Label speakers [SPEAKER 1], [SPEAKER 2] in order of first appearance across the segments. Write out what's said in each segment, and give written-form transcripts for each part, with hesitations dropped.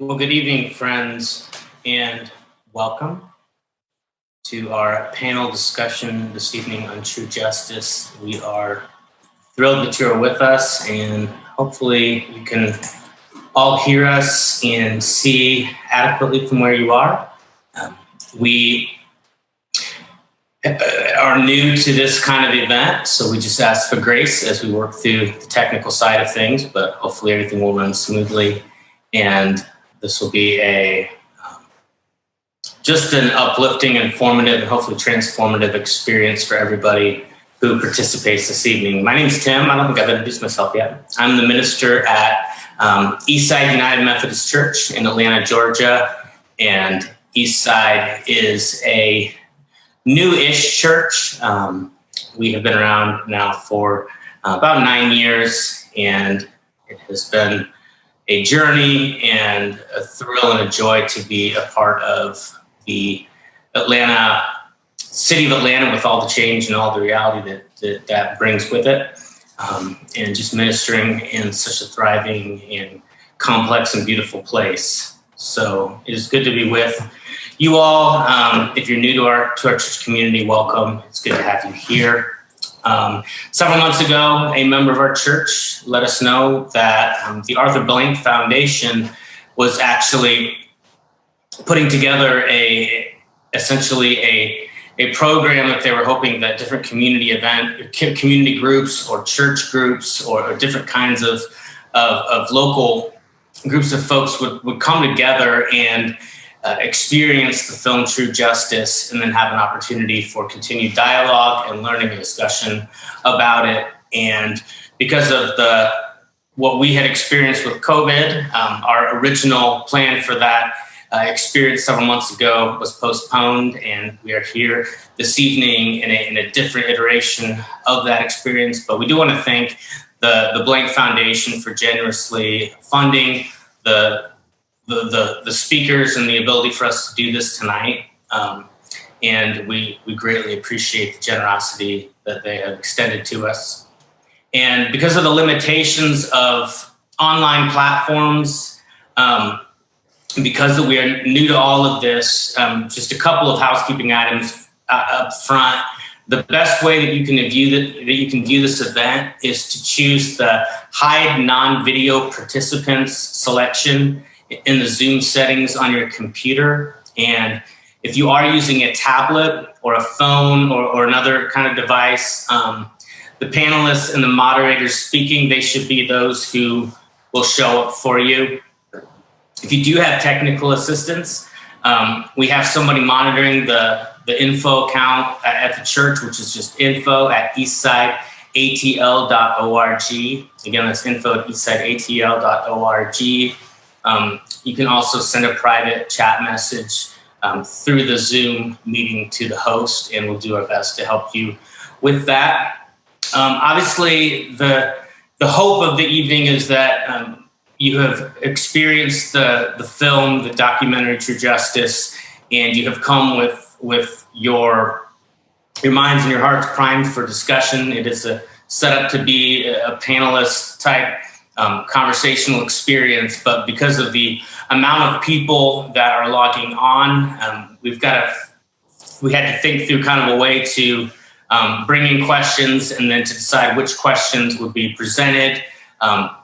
[SPEAKER 1] Well, good evening, friends, and welcome to our panel discussion this evening on true justice. We are thrilled that you are with us, and hopefully you can all hear us and see adequately from where you are. We are new to this kind of event, so we just ask for grace as we work through the technical side of things, but hopefully everything will run smoothly, and this will be just an uplifting, informative, and hopefully transformative experience for everybody who participates this evening. My name is Tim. I don't think I've introduced myself yet. I'm the minister at Eastside United Methodist Church in Atlanta, Georgia, and Eastside is a new-ish church. We have been around now for about 9 years, and it has been a journey and a thrill and a joy to be a part of the city of Atlanta with all the change and all the reality that brings with it, and just ministering in such a thriving and complex and beautiful place. So it is good to be with you all. If you're new to our church community, welcome. It's good to have you here. Several months ago, a member of our church let us know that the Blank Foundation was actually putting together essentially a program that they were hoping that different community groups or church groups or different kinds of local groups of folks would come together and experience the film True Justice, and then have an opportunity for continued dialogue and learning and discussion about it. And because of what we had experienced with COVID, our original plan for that experience several months ago was postponed, and we are here this evening in a different iteration of that experience. But we do want to thank the Blank Foundation for generously funding the speakers and the ability for us to do this tonight. And we greatly appreciate the generosity that they have extended to us. And because of the limitations of online platforms, because we are new to all of this, just a couple of housekeeping items up front. The best way that you can view this event is to choose the hide non-video participants selection in the Zoom settings on your computer. And if you are using a tablet or a phone or another kind of device, the panelists and the moderators speaking, they should be those who will show up for you. If you do have technical assistance, we have somebody monitoring the info account at the church, which is just info@eastsideatl.org. Again, that's info@eastsideatl.org. You can also send a private chat message through the Zoom meeting to the host, and we'll do our best to help you with that. Obviously, the hope of the evening is that you have experienced the film, the documentary True Justice, and you have come with your minds and your hearts primed for discussion. It is set up to be a panelist type conversational experience, but because of the amount of people that are logging on, we had to think through kind of a way to bring in questions and then to decide which questions would be presented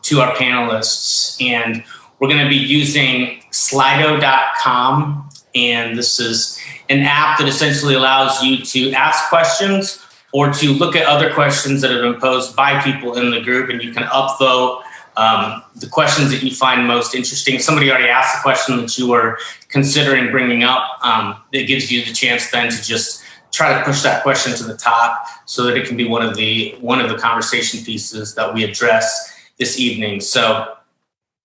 [SPEAKER 1] to our panelists. And we're going to be using Slido.com, and this is an app that essentially allows you to ask questions or to look at other questions that have been posed by people in the group, and you can upvote the questions that you find most interesting. If somebody already asked a question that you were considering bringing up, it gives you the chance then to just try to push that question to the top so that it can be one of the conversation pieces that we address this evening. So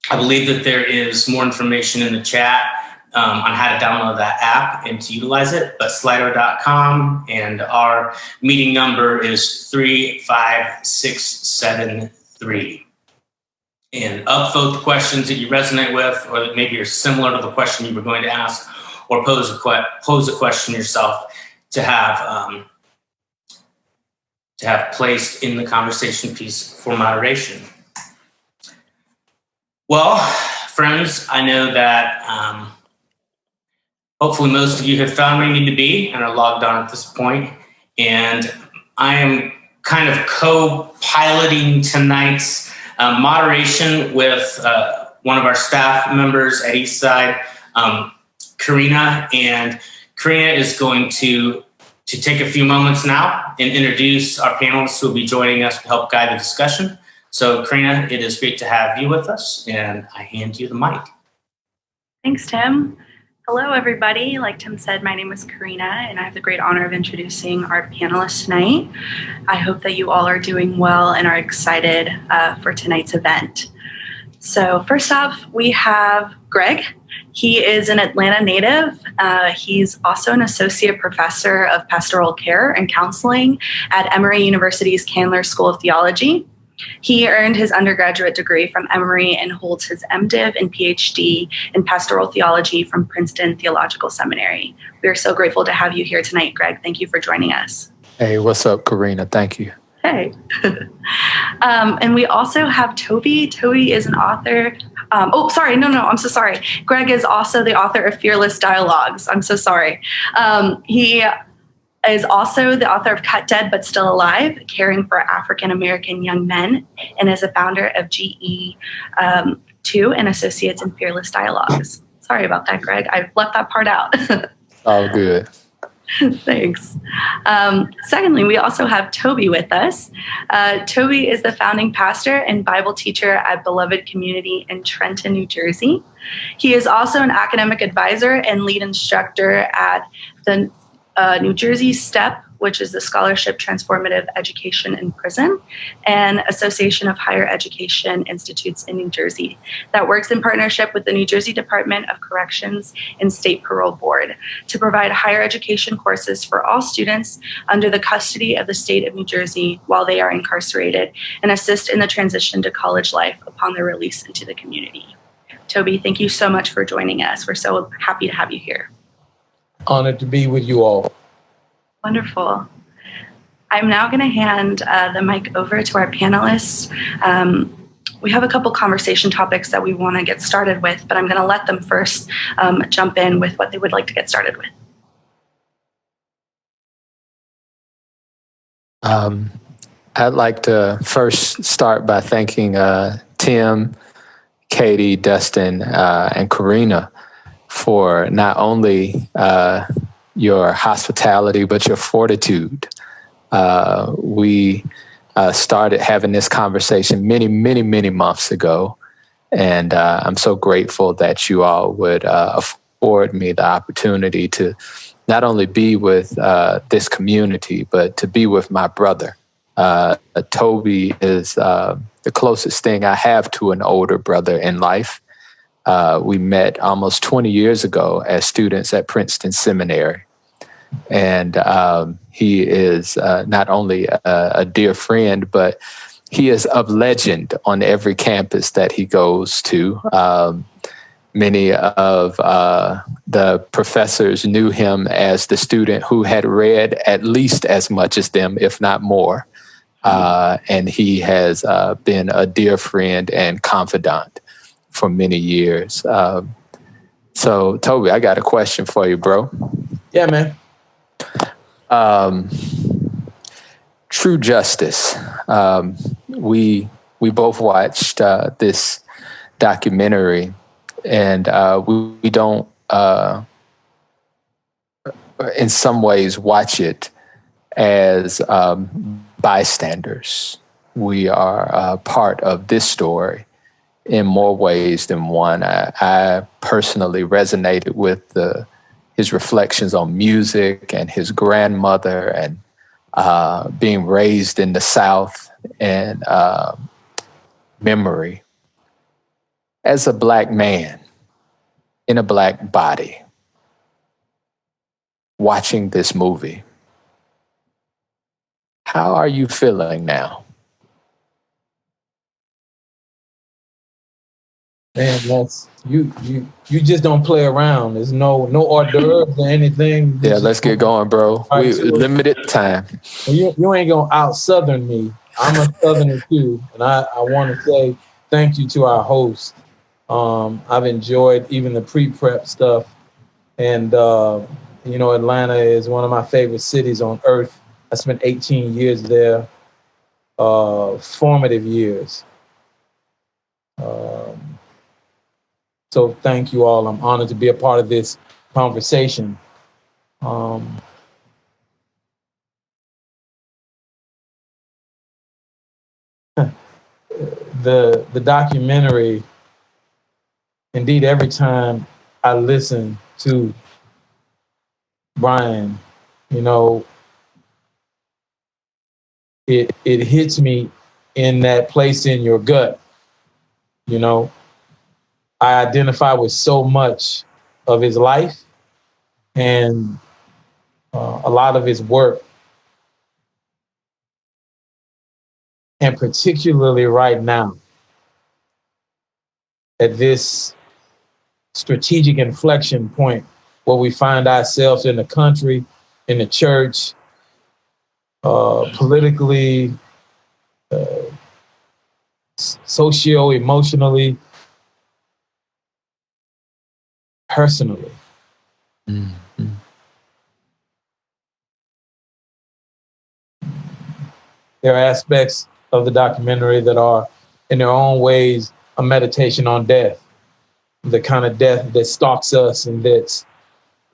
[SPEAKER 1] I believe that there is more information in the chat on how to download that app and to utilize it, but Slido.com, and our meeting number is 35673. And upvote the questions that you resonate with, or that maybe are similar to the question you were going to ask, or pose a question yourself to have placed in the conversation piece for moderation. Well, friends, I know that hopefully most of you have found where you need to be and are logged on at this point. And I am kind of co-piloting tonight's moderation with one of our staff members at Eastside, Karina. And Karina is going to take a few moments now and introduce our panelists who will be joining us to help guide the discussion. So Karina, it is great to have you with us, and I hand you the mic.
[SPEAKER 2] Thanks, Tim. Hello, everybody. Like Tim said, my name is Karina, and I have the great honor of introducing our panelists tonight. I hope that you all are doing well and are excited for tonight's event. So first off, we have Greg. He is an Atlanta native. He's also an associate professor of pastoral care and counseling at Emory University's Candler School of Theology. He earned his undergraduate degree from Emory and holds his MDiv and PhD in pastoral theology from Princeton Theological Seminary. We are so grateful to have you here tonight, Greg. Thank you for joining us.
[SPEAKER 3] Hey, what's up, Karina? Thank you.
[SPEAKER 2] Hey. And we also have Toby. Toby is an author. I'm so sorry. Greg is also the author of Fearless Dialogues. I'm so sorry. He is also the author of Cut Dead But Still Alive, Caring for African-American Young Men, and is a founder of GE2 and Associates in Fearless Dialogues. Sorry about that, Greg. I left that part out.
[SPEAKER 3] All good.
[SPEAKER 2] Thanks. Secondly, we also have Toby with us. Toby is the founding pastor and Bible teacher at Beloved Community in Trenton, New Jersey. He is also an academic advisor and lead instructor at the New Jersey STEP, which is the Scholarship Transformative Education in Prison, and Association of Higher Education Institutes in New Jersey that works in partnership with the New Jersey Department of Corrections and State Parole Board to provide higher education courses for all students under the custody of the state of New Jersey while they are incarcerated and assist in the transition to college life upon their release into the community. Toby, thank you so much for joining us. We're so happy to have you here.
[SPEAKER 4] Honored to be with you all.
[SPEAKER 2] Wonderful. I'm now going to hand the mic over to our panelists. We have a couple conversation topics that we want to get started with, but I'm going to let them first jump in with what they would like to get started with.
[SPEAKER 3] I'd like to first start by thanking Tim, Katie, Dustin, and Karina for not only your hospitality, but your fortitude. We started having this conversation many months ago, and I'm so grateful that you all would afford me the opportunity to not only be with this community, but to be with my brother. Toby is the closest thing I have to an older brother in life. We met almost 20 years ago as students at Princeton Seminary. And he is not only a dear friend, but he is of legend on every campus that he goes to. Many of the professors knew him as the student who had read at least as much as them, if not more. And he has been a dear friend and confidant for many years. So, Toby, I got a question for you, bro.
[SPEAKER 4] Yeah, man.
[SPEAKER 3] True Justice. We both watched this documentary, and we don't, in some ways, watch it as bystanders. We are part of this story in more ways than one. I personally resonated with his reflections on music and his grandmother and being raised in the South and memory. As a Black man in a Black body, watching this movie, how are you feeling now?
[SPEAKER 4] Man, that's you just don't play around. There's no hors d'oeuvres or anything.
[SPEAKER 3] Yeah, let's get going, bro. We limited time.
[SPEAKER 4] You ain't gonna out Southern me. I'm a Southerner too, and I want to say thank you to our host I've enjoyed even the pre-prep stuff. And, Atlanta is one of my favorite cities on earth. I spent 18 years there, formative years. So thank you all. I'm honored to be a part of this conversation. The documentary, indeed, every time I listen to Brian, it hits me in that place in your gut. I identify with so much of his life and a lot of his work. And particularly right now, at this strategic inflection point where we find ourselves in the country, in the church, politically, socio-emotionally, personally.
[SPEAKER 3] Mm-hmm.
[SPEAKER 4] There are aspects of the documentary that are, in their own ways, a meditation on death, the kind of death that stalks us and that's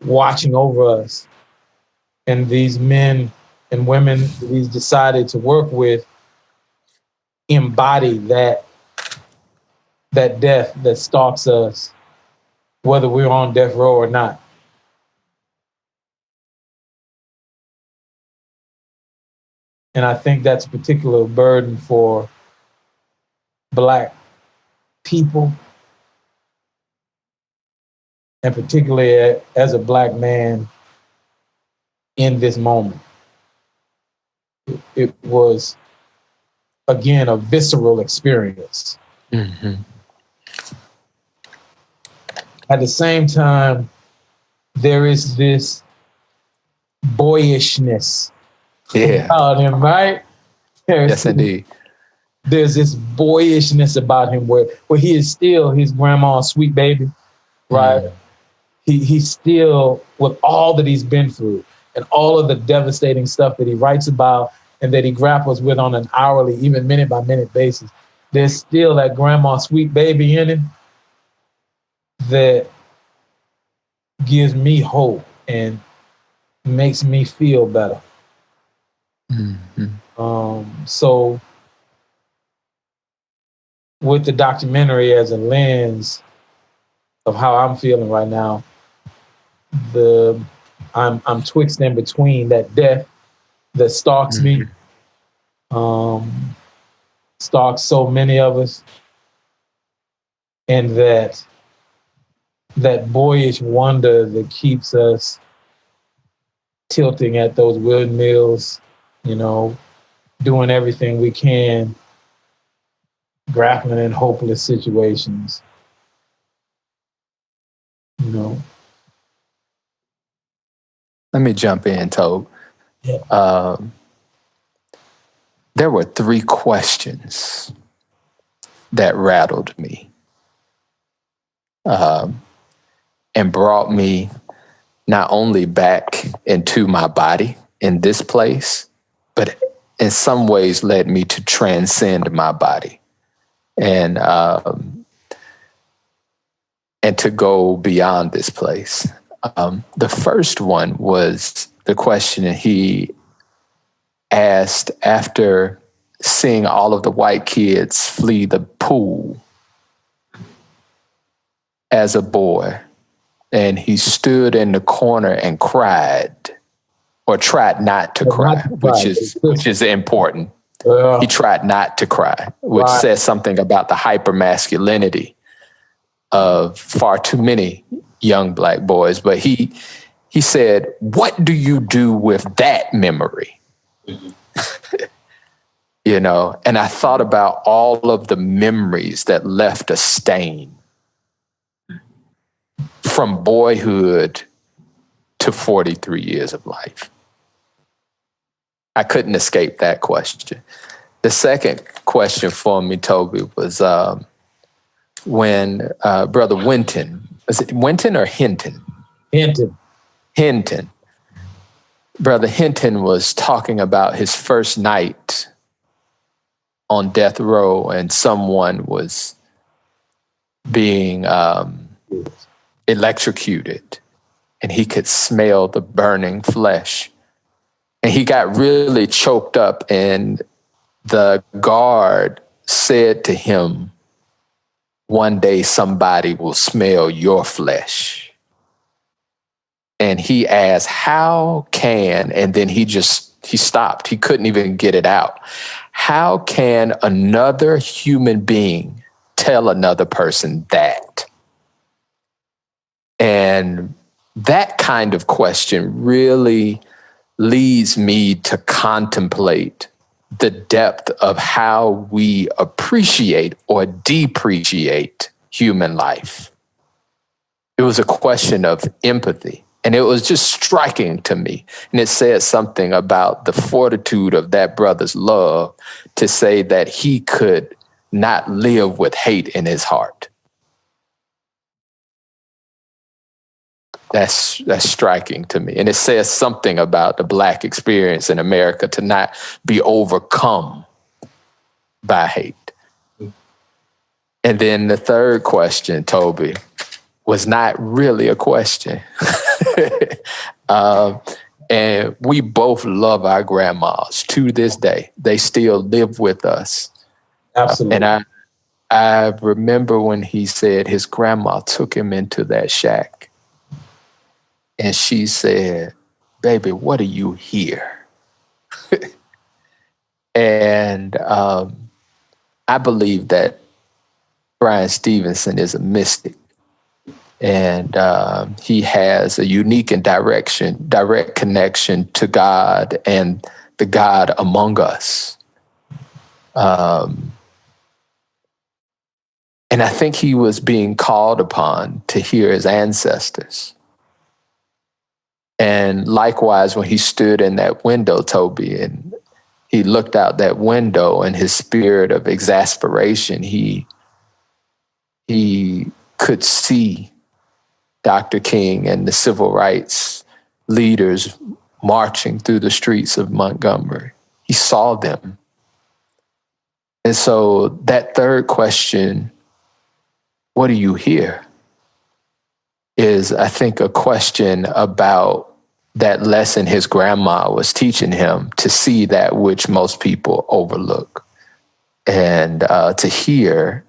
[SPEAKER 4] watching over us. And these men and women that he's decided to work with embody that death that stalks us, whether we're on death row or not. And I think that's a particular burden for Black people, and particularly as a Black man in this moment. It was, again, a visceral experience.
[SPEAKER 3] Mm-hmm.
[SPEAKER 4] At the same time, there is this boyishness about him, right?
[SPEAKER 3] Yes, indeed.
[SPEAKER 4] There's this boyishness about him where he is still his grandma's sweet baby, right? Mm. He's still, with all that he's been through and all of the devastating stuff that he writes about and that he grapples with on an hourly, even minute by minute basis, there's still that grandma sweet baby in him that gives me hope and makes me feel better.
[SPEAKER 3] Mm-hmm.
[SPEAKER 4] So with the documentary as a lens of how I'm feeling right now, I'm twixt in between that death that stalks me, stalks so many of us, and that boyish wonder that keeps us tilting at those windmills, doing everything we can, grappling in hopeless situations,
[SPEAKER 3] Let me jump in, Tobe.
[SPEAKER 4] Yeah.
[SPEAKER 3] There were 3 questions that rattled me and brought me not only back into my body in this place, but in some ways led me to transcend my body and to go beyond this place. The first one was the question he asked after seeing all of the white kids flee the pool as a boy. And he stood in the corner and cried, or tried not to cry, which is important. He tried not to cry, which says something about the hypermasculinity of far too many young Black boys. But he said, "What do you do with that memory?" And I thought about all of the memories that left a stain from boyhood to 43 years of life. I couldn't escape that question. The second question for me, Toby, was when Brother Winton, is it Winton or Hinton? Hinton. Brother Hinton was talking about his first night on death row, and someone was being electrocuted, and he could smell the burning flesh. And he got really choked up, and the guard said to him, "One day somebody will smell your flesh." And he asked, how can, and then he stopped. He couldn't even get it out. How can another human being tell another person that? And that kind of question really leads me to contemplate the depth of how we appreciate or depreciate human life. It was a question of empathy. And it was just striking to me. And it said something about the fortitude of that brother's love to say that he could not live with hate in his heart. That's striking to me. And it says something about the Black experience in America to not be overcome by hate. And then the third question, Toby, was not really a question. And we both love our grandmas to this day. They still live with us.
[SPEAKER 4] Absolutely.
[SPEAKER 3] And I remember when he said his grandma took him into that shack. And she said, "Baby, what are you here?" And I believe that Brian Stevenson is a mystic. And he has a unique and direct connection to God and the God among us. And I think he was being called upon to hear his ancestors. And likewise, when he stood in that window, Toby, and he looked out that window in his spirit of exasperation, he could see Dr. King and the civil rights leaders marching through the streets of Montgomery. He saw them. And so that third question, what do you hear, is, I think, a question about that lesson his grandma was teaching him, to see that which most people overlook, and to hear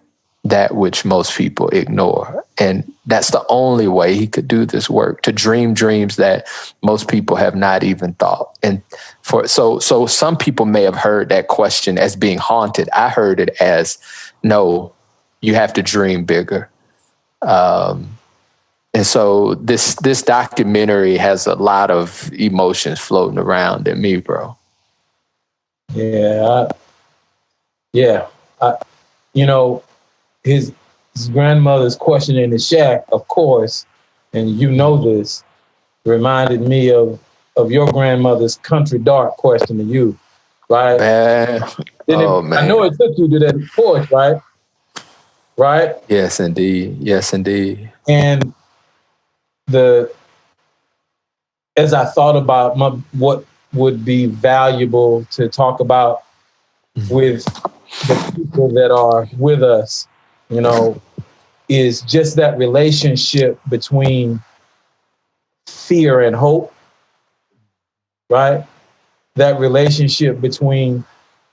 [SPEAKER 3] that which most people ignore. And that's the only way he could do this work, to dream dreams that most people have not even thought. And so some people may have heard that question as being haunted. I heard it as, no, you have to dream bigger. And so this documentary has a lot of emotions floating around in me, bro.
[SPEAKER 4] Yeah. His grandmother's question in the shack, of course, and you know this, reminded me of your grandmother's country dark question to you, right?
[SPEAKER 3] Man. Man.
[SPEAKER 4] I know it took you to that porch, right? Right?
[SPEAKER 3] Yes, indeed. Yes, indeed.
[SPEAKER 4] And as I thought about what would be valuable to talk about with the people that are with us, is just that relationship between fear and hope, right? That relationship between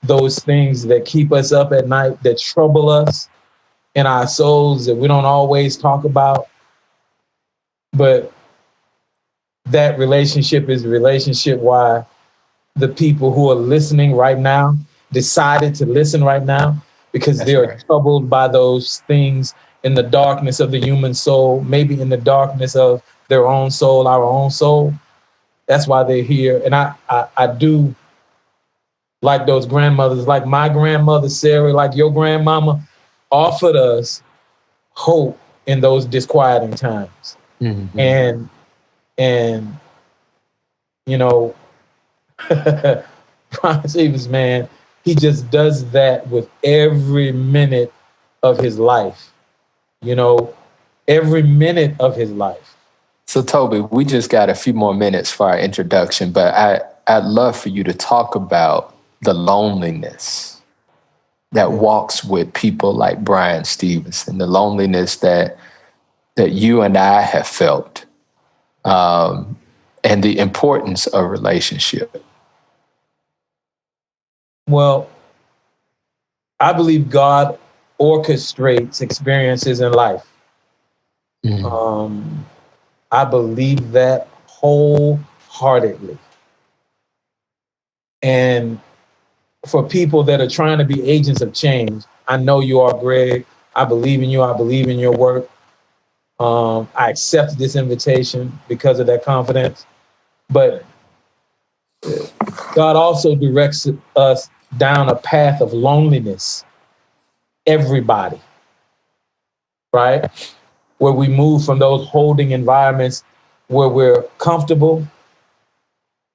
[SPEAKER 4] those things that keep us up at night, that trouble us in our souls, that we don't always talk about. But that relationship is the relationship why the people who are listening right now decided to listen right now, because they are troubled by those things in the darkness of the human soul, maybe in the darkness of their own soul, our own soul. That's why they're here. And I do like those grandmothers, like my grandmother, Sarah, like your grandmama, offered us hope in those disquieting times. Mm-hmm. And Brian Stevens, man, he just does that with every minute of his life. every minute of his life.
[SPEAKER 3] So, Toby, we just got a few more minutes for our introduction, but I'd love for you to talk about the loneliness that walks with people like Brian Stevenson, the loneliness that you and I have felt, and the importance of relationship.
[SPEAKER 4] Well, I believe God orchestrates experiences in life. I believe that wholeheartedly. And for people that are trying to be agents of change, I know you are, Greg. I believe in you. I believe in your work. I accept this invitation because of that confidence. But God also directs us down a path of loneliness. Everybody, right? Where we move from those holding environments where we're comfortable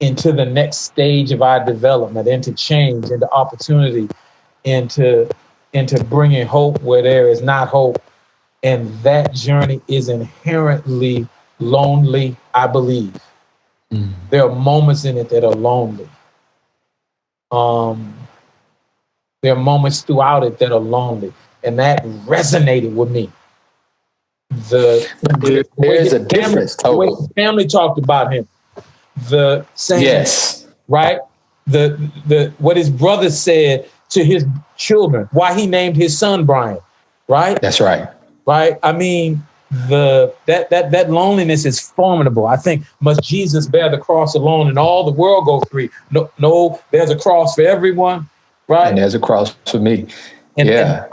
[SPEAKER 4] into the next stage of our development, into change, into opportunity, into bringing hope where there is not hope. And that journey is inherently lonely, I believe. There are moments in it that are lonely. There are moments throughout it that are lonely. And that resonated with me.
[SPEAKER 3] There's a difference,
[SPEAKER 4] the way his family talked about him. The same,
[SPEAKER 3] yes,
[SPEAKER 4] right? The what his brother said to his children, why he named his son Brian, right?
[SPEAKER 3] That's right.
[SPEAKER 4] Right. I mean, that loneliness is formidable. I think, must Jesus bear the cross alone and all the world go free? No, there's a cross for everyone, right?
[SPEAKER 3] And there's a cross for me.
[SPEAKER 4] And
[SPEAKER 3] yeah.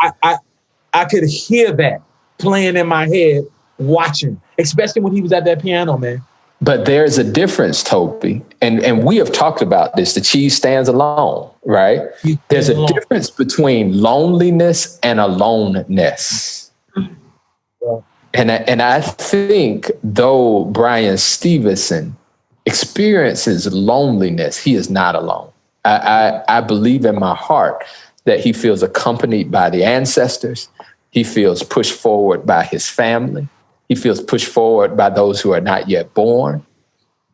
[SPEAKER 4] I could hear that playing in my head, watching, especially when he was at that piano, man.
[SPEAKER 3] But there's a difference, Toby, and we have talked about this. The cheese stands alone, right? There's a difference between loneliness and aloneness. Yeah. And I think though Brian Stevenson experiences loneliness, he is not alone. I believe in my heart that he feels accompanied by the ancestors. He feels pushed forward by his family. He feels pushed forward by those who are not yet born.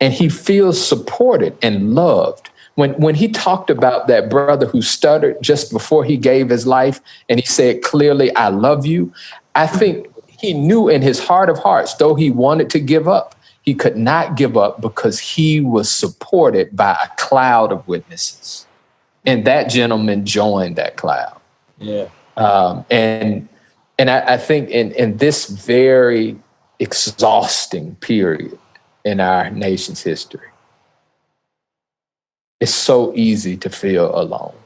[SPEAKER 3] And he feels supported and loved. When he talked about that brother who stuttered just before he gave his life, and he said clearly, "I love you," I think he knew in his heart of hearts, though he wanted to give up, he could not give up because he was supported by a cloud of witnesses. And that gentleman joined that cloud.
[SPEAKER 4] Yeah.
[SPEAKER 3] And I think in this very exhausting period in our nation's history, it's so easy to feel alone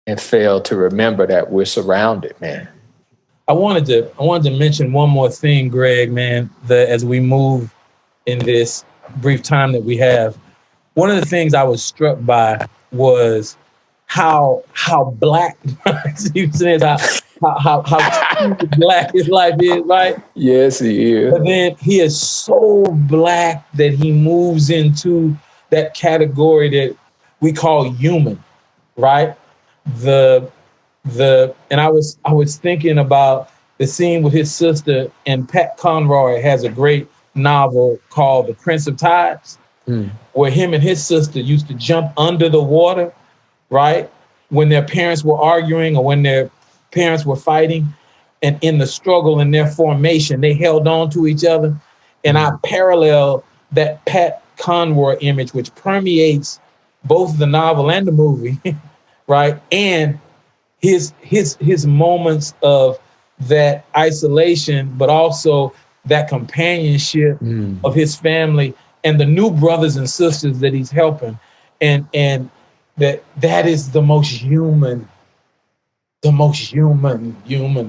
[SPEAKER 3] and fail to remember that we're surrounded, man.
[SPEAKER 4] I wanted to mention one more thing, Greg, man, that as we move in this brief time that we have, one of the things I was struck by was how black Stevenson is, how black his life is, right?
[SPEAKER 3] Yes, he is.
[SPEAKER 4] But then he is so black that he moves into that category that we call human, right? And I was thinking about the scene with his sister, and Pat Conroy has a great novel called The Prince of Tides, where him and his sister used to jump under the water, right? When their parents were arguing or when their parents were fighting, and in the struggle in their formation, they held on to each other. And I parallel that Pat Conroy image, which permeates both the novel and the movie, right? And his moments of that isolation, but also that companionship of his family and the new brothers and sisters that he's helping. And that is the most human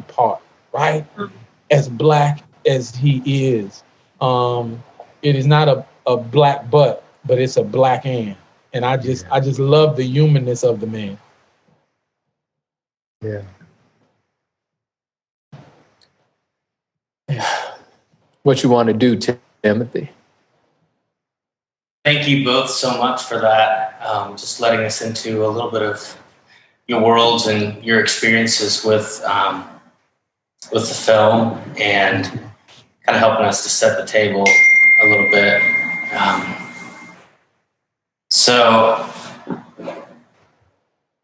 [SPEAKER 4] part, right? As black as he is. It is not a black but it's a black and. And I just love the humanness of the man.
[SPEAKER 3] Yeah. What you want to do, Timothy?
[SPEAKER 1] Thank you both so much for that. Just letting us into a little bit of your worlds and your experiences with the film, and kind of helping us to set the table a little bit. So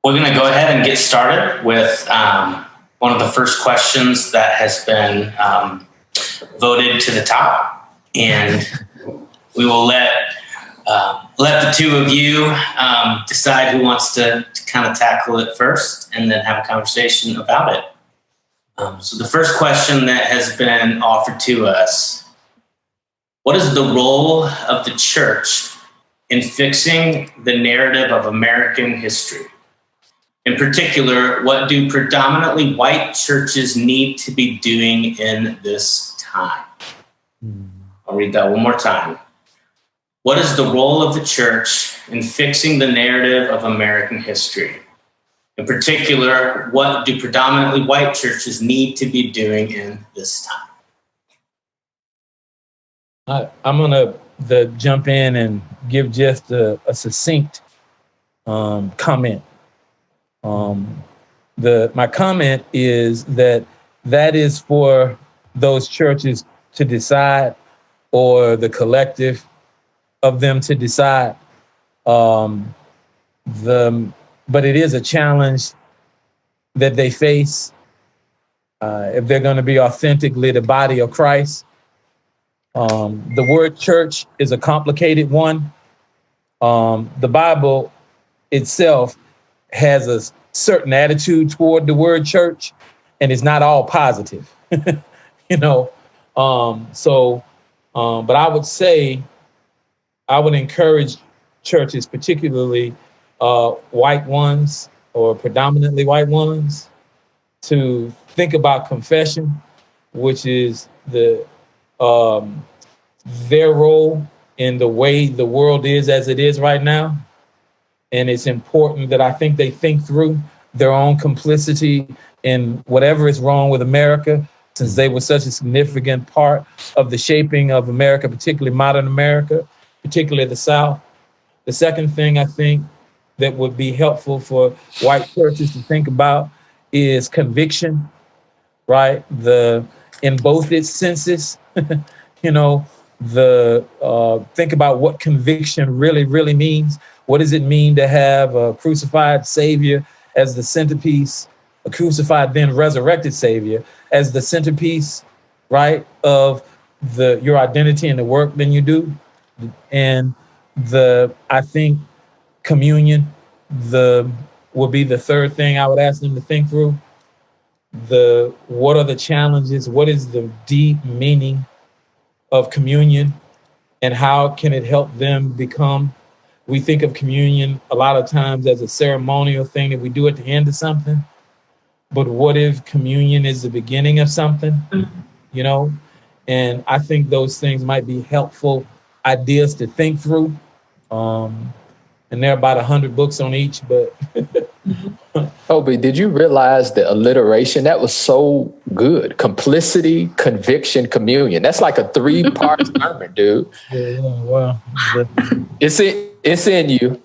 [SPEAKER 1] we're going to go ahead and get started with one of the first questions that has been voted to the top, and we will let the two of you decide who wants to kind of tackle it first, and then have a conversation about it. So the first question that has been offered to us: what is the role of the church in fixing the narrative of American history? In particular, what do predominantly white churches need to be doing in this time? I'll read that one more time. What is the role of the church in fixing the narrative of American history? In particular, what do predominantly white churches need to be doing in this time?
[SPEAKER 4] I'm going to jump in and give just a succinct comment. My comment is that is for those churches to decide, or the collective of them to decide. But it is a challenge that they face if they're going to be authentically the body of Christ. The word church is a complicated one. The Bible itself has a certain attitude toward the word church, and it's not all positive, but I would say, I would encourage churches, particularly white ones or predominantly white ones, to think about confession, which is their role in the way the world is as it is right now. And it's important that I think they think through their own complicity in whatever is wrong with America, since they were such a significant part of the shaping of America, particularly modern America, particularly the South. The second thing I think that would be helpful for white churches to think about is conviction, right? In both its senses, think about what conviction really, really means. What does it mean to have a crucified Savior as the centerpiece, a crucified then resurrected Savior as the centerpiece, right, of your identity and the work that you do? And I think communion will be the third thing I would ask them to think through. What are the challenges? What is the deep meaning of communion, and how can it help them become? We think of communion a lot of times as a ceremonial thing that we do at the end of something. But what if communion is the beginning of something? And I think those things might be helpful ideas to think through. And there are about 100 books on each, but
[SPEAKER 3] Toby, did you realize the alliteration? That was so good. Complicity, conviction, communion. That's like a 3-part sermon, dude.
[SPEAKER 4] Yeah, well,
[SPEAKER 3] It's in you.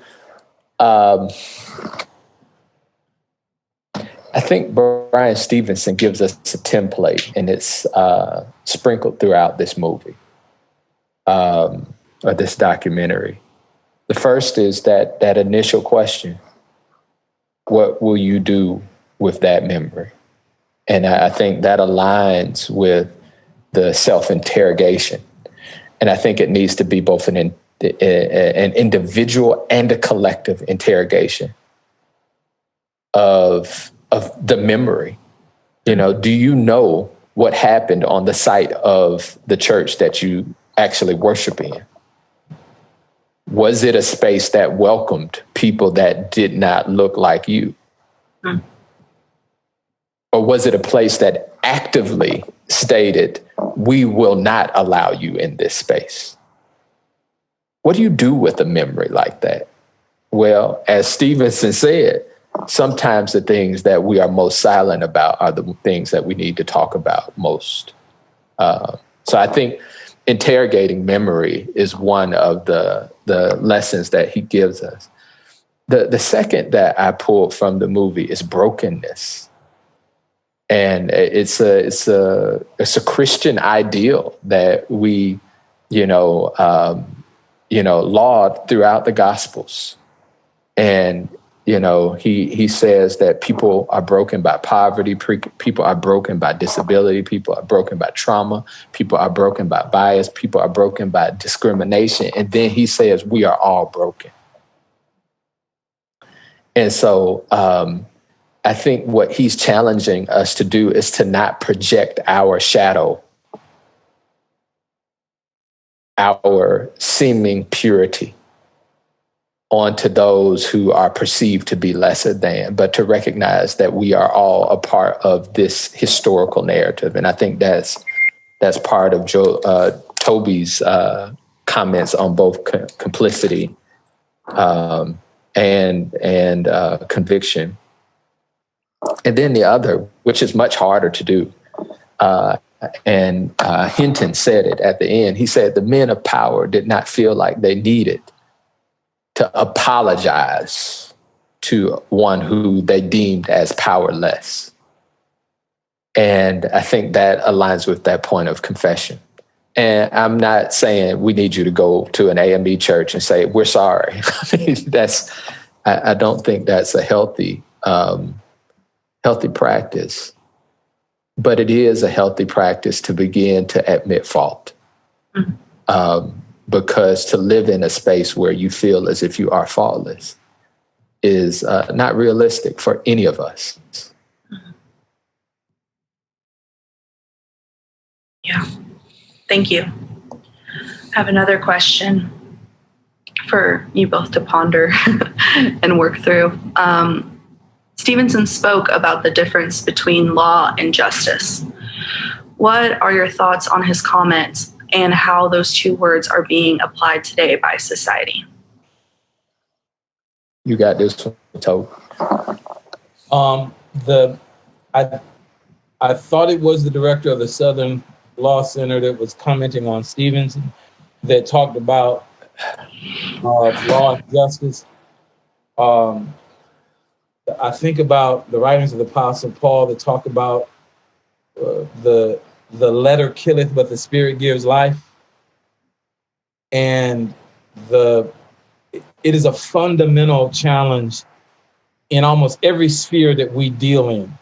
[SPEAKER 3] I think Brian Stevenson gives us a template, and it's sprinkled throughout this movie or this documentary. The first is that initial question: what will you do with that memory? And I think that aligns with the self-interrogation. And I think it needs to be both an individual and a collective interrogation of the memory. Do you know what happened on the site of the church that you actually worship in? Was it a space that welcomed people that did not look like you? Or was it a place that actively stated, we will not allow you in this space? What do you do with a memory like that? Well, as Stevenson said, sometimes the things that we are most silent about are the things that we need to talk about most. So I think interrogating memory is one of the lessons that he gives us. The second that I pulled from the movie is Brokenness. And it's a Christian ideal that we, laud throughout the Gospels. And, he says that people are broken by poverty, people are broken by disability, people are broken by trauma, people are broken by bias, people are broken by discrimination. And then he says we are all broken. And so I think what he's challenging us to do is to not project our shadow, our seeming purity onto those who are perceived to be lesser than, but to recognize that we are all a part of this historical narrative. And I think that's part of Toby's comments on both complicity and conviction. And then the other, which is much harder to do, and Hinton said it at the end. He said the men of power did not feel like they needed to apologize to one who they deemed as powerless. And I think that aligns with that point of confession. And I'm not saying we need you to go to an AME church and say, we're sorry. I mean, I don't think that's a healthy practice. But it is a healthy practice to begin to admit fault. Mm-hmm. Because to live in a space where you feel as if you are faultless is not realistic for any of us.
[SPEAKER 2] Yeah, thank you. I have another question for you both to ponder and work through. Stevenson spoke about the difference between law and justice. What are your thoughts on his comments and how those two words are being applied today by society?
[SPEAKER 3] You got this one, Toby.
[SPEAKER 4] I thought it was the director of the Southern Law Center that was commenting on Stevenson that talked about law and justice. I think about the writings of the Apostle Paul that talk about the letter killeth, but the Spirit gives life. And it is a fundamental challenge in almost every sphere that we deal in.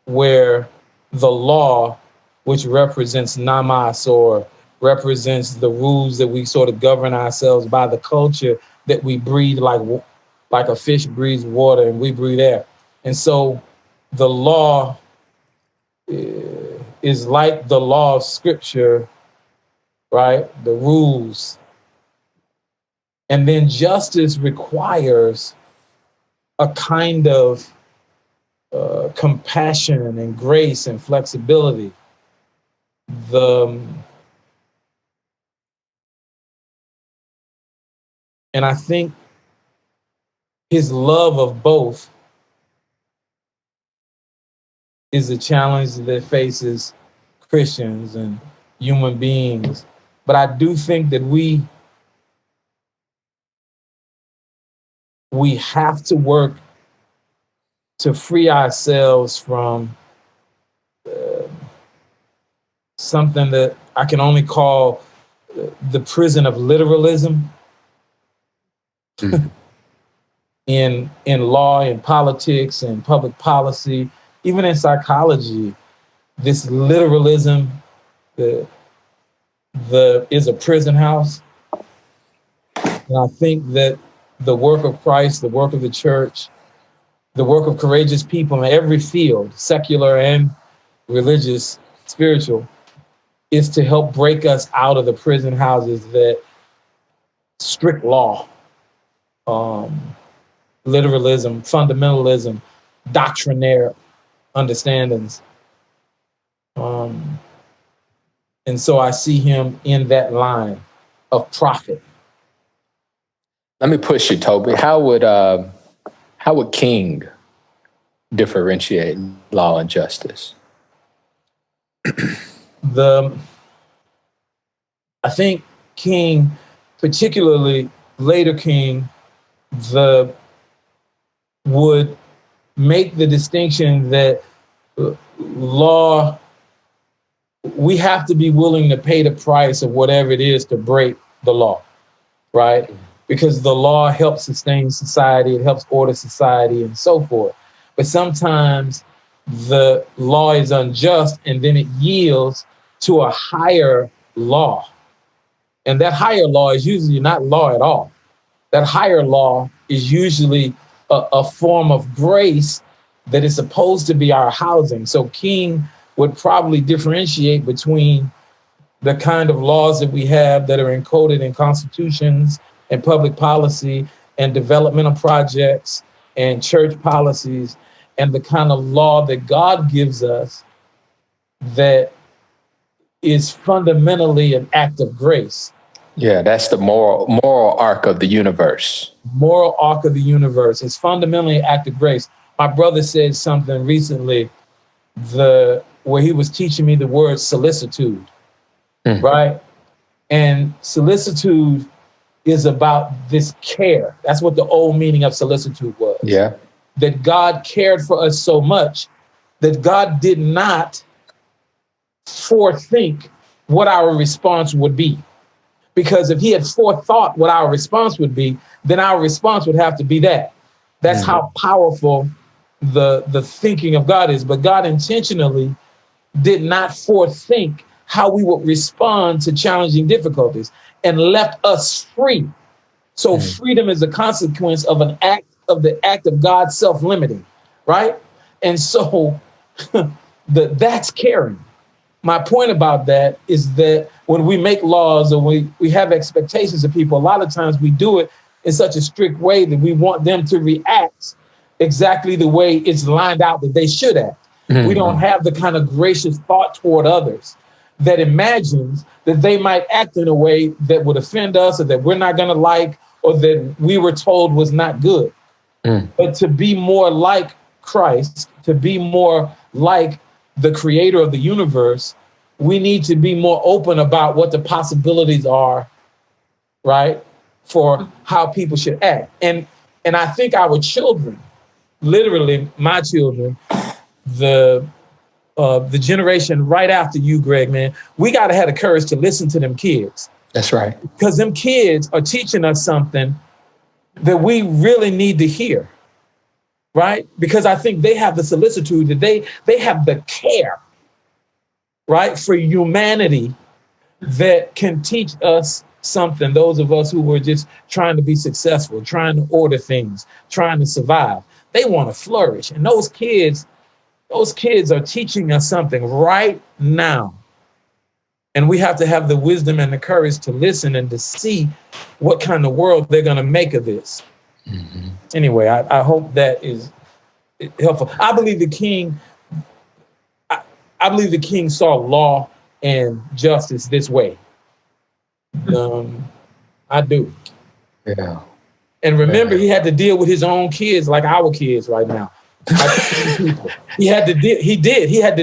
[SPEAKER 4] Where the law, which represents namas or represents the rules that we sort of govern ourselves by, the culture that we breathe like a fish breathes water and we breathe air. And so the law is like the law of Scripture, right? The rules. And then justice requires a kind of compassion and grace and flexibility. And I think his love of both is a challenge that faces Christians and human beings. But I do think that we have to work to free ourselves from something that I can only call the prison of literalism. in law, in politics, in public policy, even in psychology, this literalism is a prison house. And I think that the work of Christ, the work of the church, the work of courageous people in every field, secular and religious, spiritual, is to help break us out of the prison houses that strict law, literalism, fundamentalism, doctrinaire understandings. And so I see him in that line of prophet.
[SPEAKER 3] Let me push you, Toby. How would King differentiate law and justice?
[SPEAKER 4] I think King particularly later king would make the distinction that law, we have to be willing to pay the price of whatever it is to break the law, right? Because the law helps sustain society, it helps order society and so forth. But sometimes the law is unjust and then it yields to a higher law. And that higher law is usually not law at all. That higher law is usually a form of grace that is supposed to be our housing. So King would probably differentiate between the kind of laws that we have that are encoded in constitutions and public policy and developmental projects and church policies, and the kind of law that God gives us that is fundamentally an act of grace.
[SPEAKER 3] Yeah, that's the moral arc of the universe.
[SPEAKER 4] Moral arc of the universe is fundamentally an act of grace. My brother said something recently where he was teaching me the word solicitude, right? And solicitude is about this care. That's what the old meaning of solicitude was.
[SPEAKER 3] Yeah.
[SPEAKER 4] That God cared for us so much that God did not forethink what our response would be. Because if he had forethought what our response would be, then our response would have to be that. That's how powerful the thinking of God is. But God intentionally did not forethink how we would respond to challenging difficulties and left us free. So freedom is a consequence of the act of God self-limiting, right? And so that's caring. My point about that is that when we make laws or we have expectations of people, a lot of times we do it in such a strict way that we want them to react exactly the way it's lined out that they should act. We don't have the kind of gracious thought toward others that imagines that they might act in a way that would offend us or that we're not going to like or that we were told was not good. But to be more like Christ, to be more like the creator of the universe, we need to be more open about what the possibilities are, right, for how people should act. And I think our children, literally my children, the generation right after you, Greg, man, we got to have the courage to listen to them kids.
[SPEAKER 3] That's right.
[SPEAKER 4] Because them kids are teaching us something that we really need to hear, right? Because I think they have the solicitude, that they have the care, right, for humanity that can teach us something, those of us who were just trying to be successful, trying to order things, trying to survive. They want to flourish. And those kids are teaching us something right now. And we have to have the wisdom and the courage to listen and to see what kind of world they're going to make of this. Anyway, I hope that is helpful. I believe the king saw law and justice this way. I do.
[SPEAKER 3] Yeah.
[SPEAKER 4] And remember, he had to deal with his own kids, like our kids right now. He had to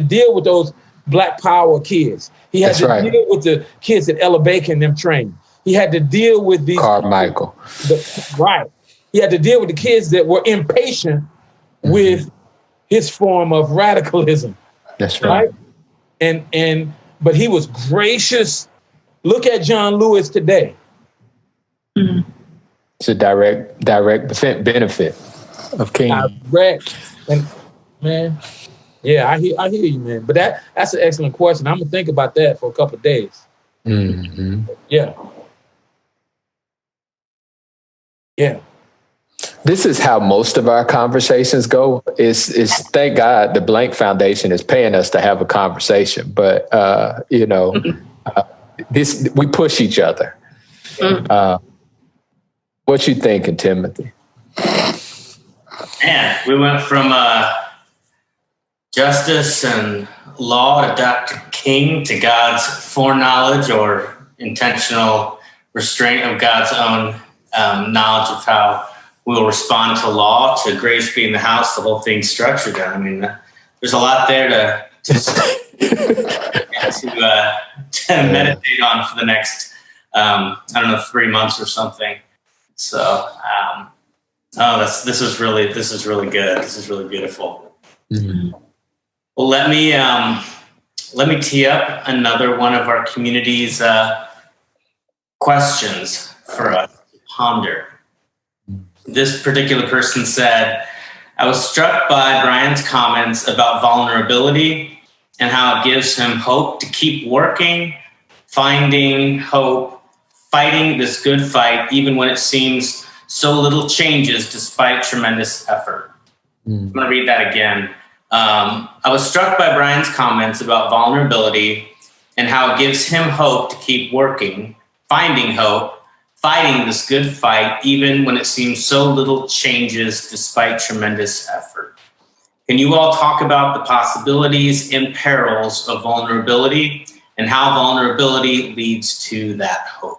[SPEAKER 4] deal with those Black Power kids. He had deal with the kids that Ella Baker and them trained. He had to deal with these
[SPEAKER 3] Carmichael.
[SPEAKER 4] He had to deal with the kids that were impatient with his form of radicalism.
[SPEAKER 3] That's right.
[SPEAKER 4] But he was gracious. Look at John Lewis today.
[SPEAKER 3] It's a direct benefit of King.
[SPEAKER 4] Direct. And man, yeah, I hear you, man. But that's an excellent question. I'm gonna think about that for a couple of days. Yeah.
[SPEAKER 3] This is how most of our conversations go. Is thank God the Blank Foundation is paying us to have a conversation. But this we push each other. What you thinking, Timothy?
[SPEAKER 1] Man, we went from justice and law to Dr. King to God's foreknowledge or intentional restraint of God's own knowledge of how we'll respond to law, to grace being the house, the whole thing's structured. I mean, there's a lot there to meditate on for the next, 3 months or something. So, this is really good. This is really beautiful.
[SPEAKER 3] Mm-hmm.
[SPEAKER 1] Well, let me tee up another one of our community's questions for us to ponder. This particular person said, I was struck by Brian's comments about vulnerability and how it gives him hope to keep working, finding hope, fighting this good fight, even when it seems so little changes despite tremendous effort. I'm going to read that again. I was struck by Brian's comments about vulnerability and how it gives him hope to keep working, finding hope, fighting this good fight, even when it seems so little changes despite tremendous effort. Can you all talk about the possibilities and perils of vulnerability and how vulnerability leads to that hope?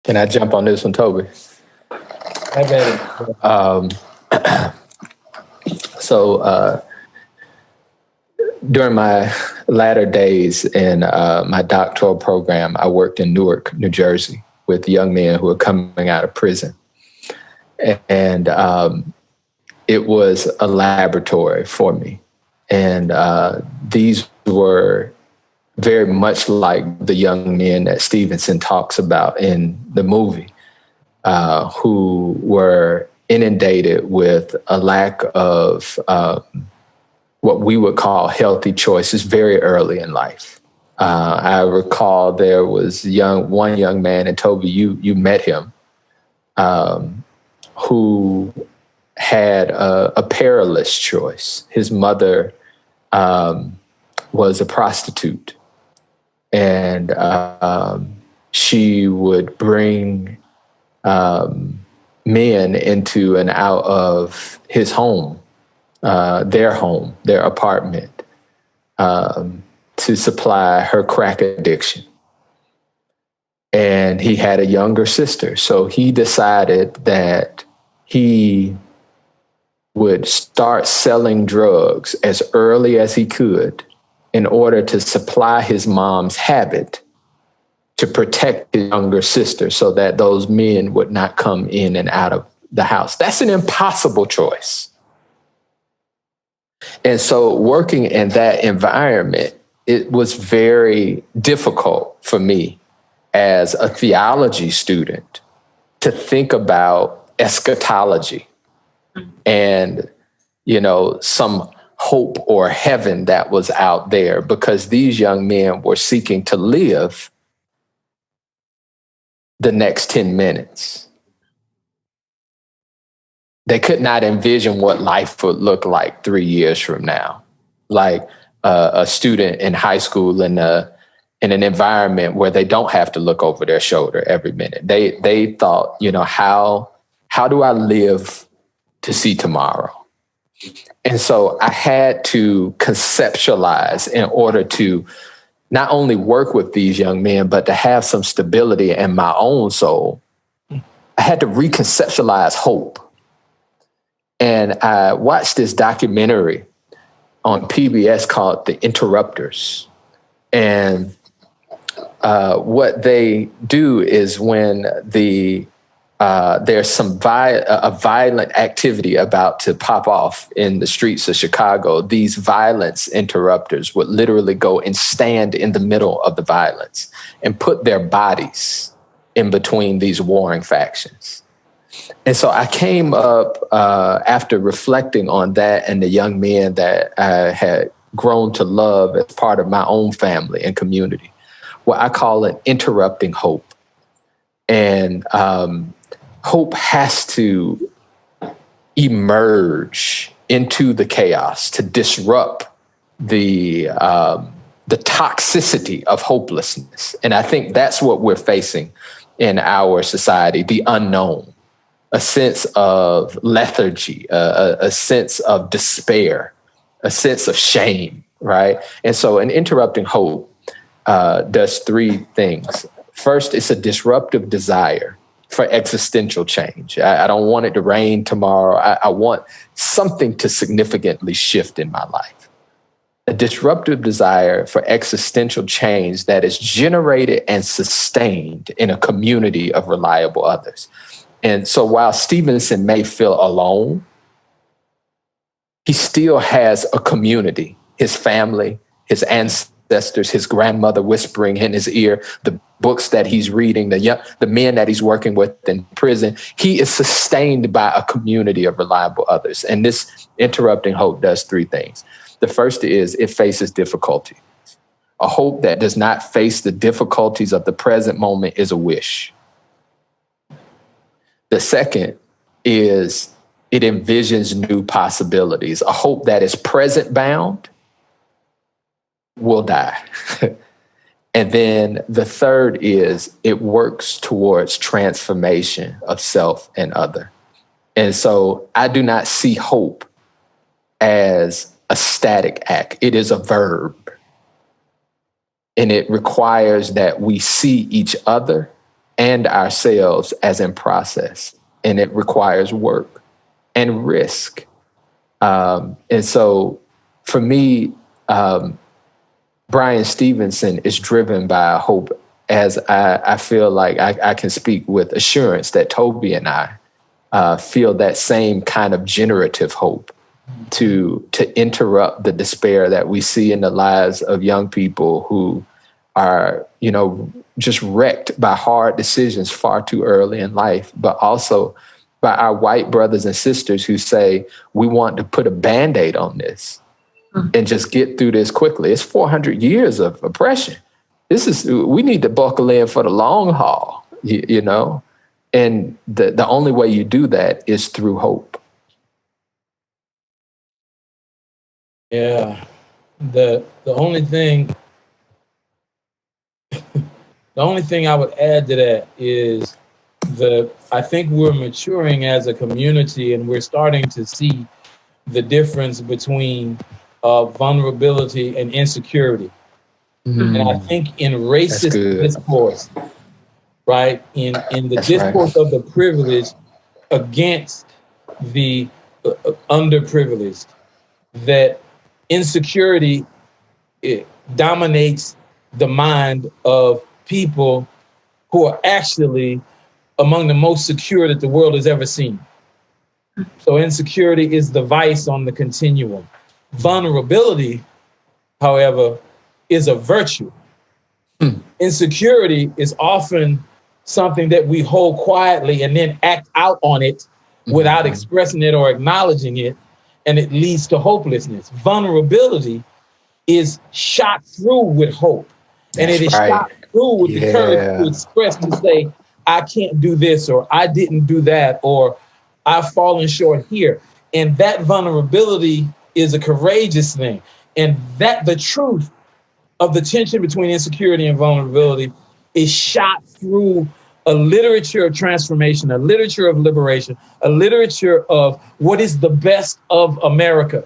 [SPEAKER 3] Can I jump on this one, Toby? So during my latter days in my doctoral program, I worked in Newark, New Jersey, with young men who were coming out of prison. And it was a laboratory for me. And these were very much like the young men that Stevenson talks about in the movie, who were inundated with a lack of what we would call healthy choices very early in life. I recall there was one young man, and Toby, you met him, who had a perilous choice. His mother was a prostitute, and she would bring men into and out of his home, their apartment, to supply her crack addiction. And he had a younger sister. So he decided that he would start selling drugs as early as he could in order to supply his mom's habit to protect his younger sister so that those men would not come in and out of the house. That's an impossible choice. And so working in that environment, it was very difficult for me as a theology student to think about eschatology and, some hope or heaven that was out there, because these young men were seeking to live the next 10 minutes. They could not envision what life would look like 3 years from now. Like a student in high school in an environment where they don't have to look over their shoulder every minute. They thought, how do I live to see tomorrow? And so I had to conceptualize in order to not only work with these young men, but to have some stability in my own soul. I had to reconceptualize hope. And I watched this documentary on PBS called The Interrupters. And what they do is when there's a violent activity about to pop off in the streets of Chicago, these violence interrupters would literally go and stand in the middle of the violence and put their bodies in between these warring factions. And so I came up after reflecting on that and the young men that I had grown to love as part of my own family and community, what I call an interrupting hope. And hope has to emerge into the chaos to disrupt the toxicity of hopelessness. And I think that's what we're facing in our society, the unknown, a sense of lethargy, a sense of despair, a sense of shame, right? And so an interrupting hope does three things. First, it's a disruptive desire for existential change. I don't want it to rain tomorrow. I want something to significantly shift in my life. a disruptive desire for existential change that is generated and sustained in a community of reliable others. And so while Stevenson may feel alone, he still has a community, his family, his ancestors, his grandmother whispering in his ear, the books that he's reading, the men that he's working with in prison. He is sustained by a community of reliable others. And this interrupting hope does three things. The first is it faces difficulty. A hope that does not face the difficulties of the present moment is a wish. The second is it envisions new possibilities. A hope that is present bound will die. And then the third is it works towards transformation of self and other. And so I do not see hope as a static act. It is a verb. And it requires that we see each other and ourselves as in process. And it requires work and risk. And so for me, Brian Stevenson is driven by hope, as I feel like I can speak with assurance that Toby and I feel that same kind of generative hope to interrupt the despair that we see in the lives of young people who are, just wrecked by hard decisions far too early in life, but also by our white brothers and sisters who say, we want to put a Band-Aid on this and just get through this quickly. It's 400 years of oppression. We need to buckle in for the long haul, and the only way you do that is through hope.
[SPEAKER 4] Yeah. The only thing I would add to that is I think we're maturing as a community, and we're starting to see the difference between vulnerability and insecurity. And I think in racist discourse, right, in the discourse of the privileged against the underprivileged, that insecurity dominates the mind of people who are actually among the most secure that the world has ever seen. So insecurity is the vice on the continuum. Vulnerability, however, is a virtue. Insecurity is often something that we hold quietly and then act out on it without expressing it or acknowledging it, and it leads to hopelessness. Vulnerability is shot through with hope, and it is shot through with the courage to express, to say, I can't do this, or I didn't do that, or I've fallen short here. And that vulnerability is a courageous thing. And that the truth of the tension between insecurity and vulnerability is shot through a literature of transformation, a literature of liberation, a literature of what is the best of America,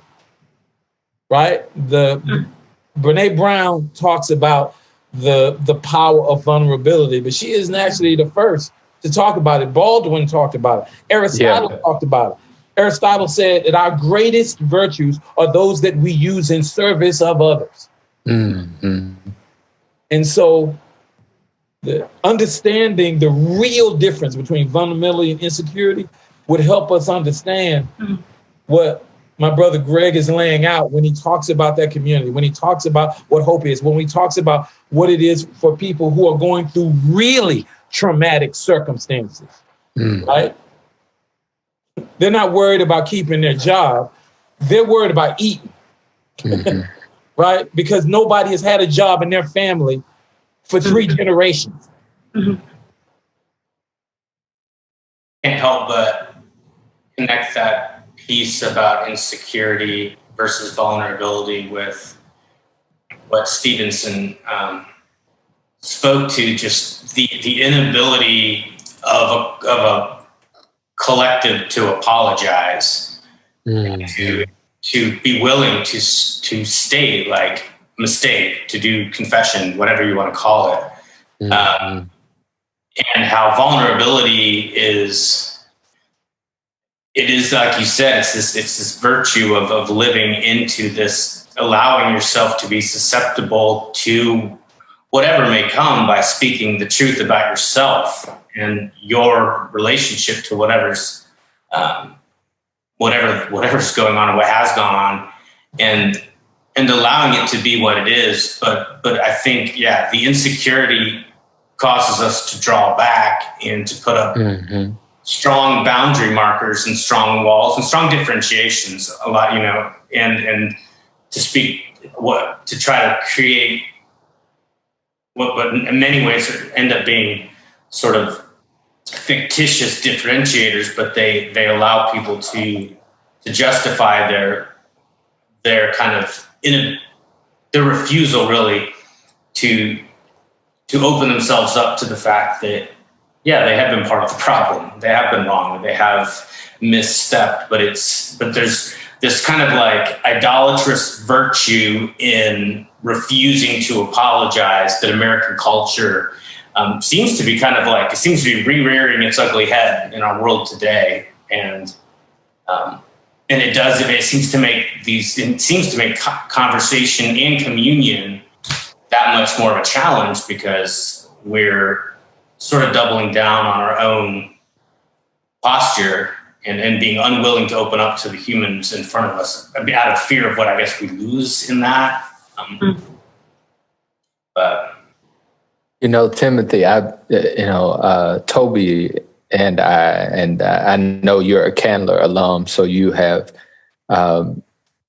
[SPEAKER 4] right? Brene Brown talks about the power of vulnerability, but she isn't actually the first to talk about it. Baldwin talked about it. Aristotle talked about it. Aristotle said that our greatest virtues are those that we use in service of others. And so understanding the real difference between vulnerability and insecurity would help us understand what my brother Greg is laying out when he talks about that community, when he talks about what hope is, when he talks about what it is for people who are going through really traumatic circumstances, right? They're not worried about keeping their job. They're worried about eating, right? Because nobody has had a job in their family for 3 generations.
[SPEAKER 1] Can't help but connect that piece about insecurity versus vulnerability with what Stevenson spoke to, just the inability of a collective to apologize, to be willing to state like mistake, to do confession, whatever you want to call it, and how vulnerability is like you said, it's this virtue of living into this allowing yourself to be susceptible to whatever may come by speaking the truth about yourself and your relationship to whatever's going on or what has gone on, and allowing it to be what it is. But I think, the insecurity causes us to draw back and to put up strong boundary markers and strong walls and strong differentiations a lot, and to try to create what in many ways end up being sort of fictitious differentiators, but they allow people to justify their kind of their refusal really to open themselves up to the fact that they have been part of the problem, they have been wrong, they have misstepped, but there's this kind of like idolatrous virtue in refusing to apologize that American culture seems to be re-rearing its ugly head in our world today, and it seems to make conversation and communion that much more of a challenge, because we're sort of doubling down on our own posture and being unwilling to open up to the humans in front of us out of fear of what I guess we lose in that. But
[SPEAKER 3] Timothy, Toby and I know you're a Candler alum, so you have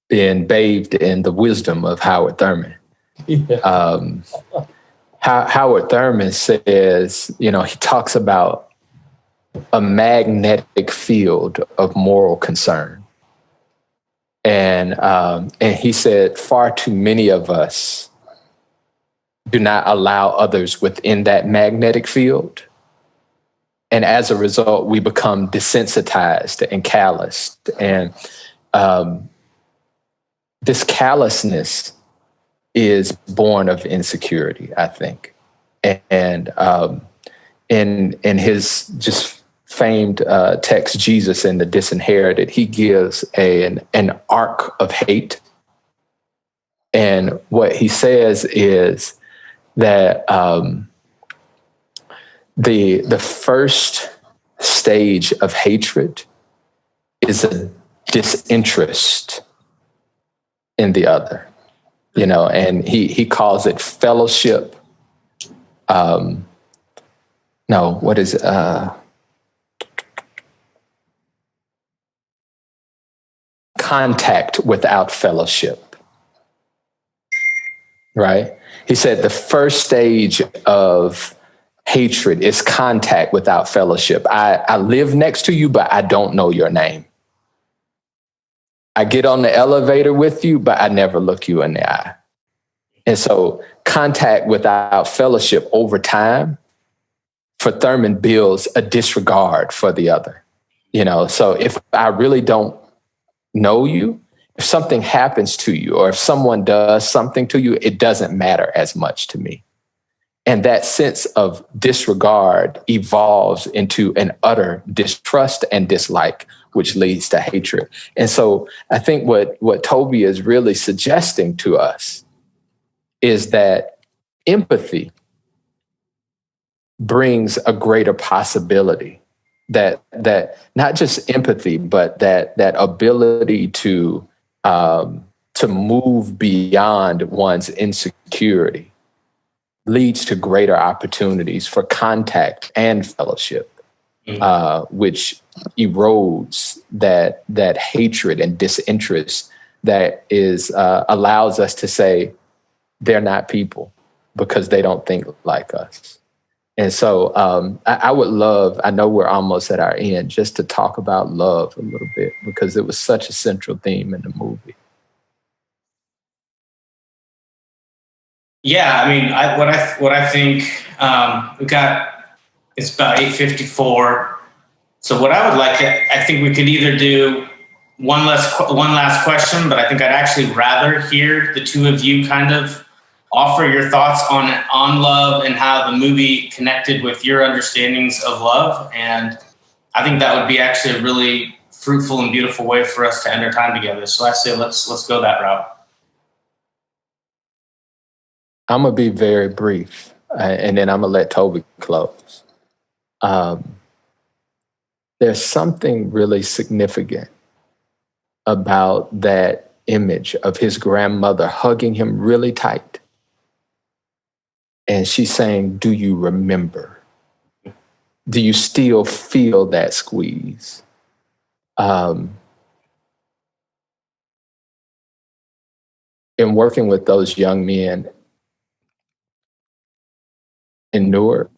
[SPEAKER 3] been bathed in the wisdom of Howard Thurman. Yeah. Howard Thurman says, he talks about a magnetic field of moral concern. And he said, far too many of us do not allow others within that magnetic field. And as a result, we become desensitized and calloused. And this callousness is born of insecurity, I think. And in his just famed text, Jesus and the Disinherited, he gives an arc of hate. And what he says is that the first stage of hatred is a disinterest in the other, and he calls it fellowship. Contact without fellowship, right? He said the first stage of hatred is contact without fellowship. I live next to you, but I don't know your name. I get on the elevator with you, but I never look you in the eye. And so contact without fellowship over time, for Thurman, builds a disregard for the other. So if I really don't know you, if something happens to you, or if someone does something to you, it doesn't matter as much to me. And that sense of disregard evolves into an utter distrust and dislike, which leads to hatred. And so I think what Toby is really suggesting to us is that empathy brings a greater possibility, that not just empathy, but that ability to move beyond one's insecurity leads to greater opportunities for contact and fellowship, which erodes that hatred and disinterest that is allows us to say they're not people because they don't think like us. And so I would love, I know we're almost at our end, just to talk about love a little bit, because it was such a central theme in the movie.
[SPEAKER 1] Yeah, I mean, what I think it's about 8:54. So what I would like, I think we could either do one last question, but I think I'd actually rather hear the two of you kind of offer your thoughts on love and how the movie connected with your understandings of love. And I think that would be actually a really fruitful and beautiful way for us to end our time together. So I say let's go that route.
[SPEAKER 3] I'm going to be very brief, and then I'm going to let Toby close. There's something really significant about that image of his grandmother hugging him really tight. And she's saying, do you remember? Do you still feel that squeeze? In working with those young men in Newark,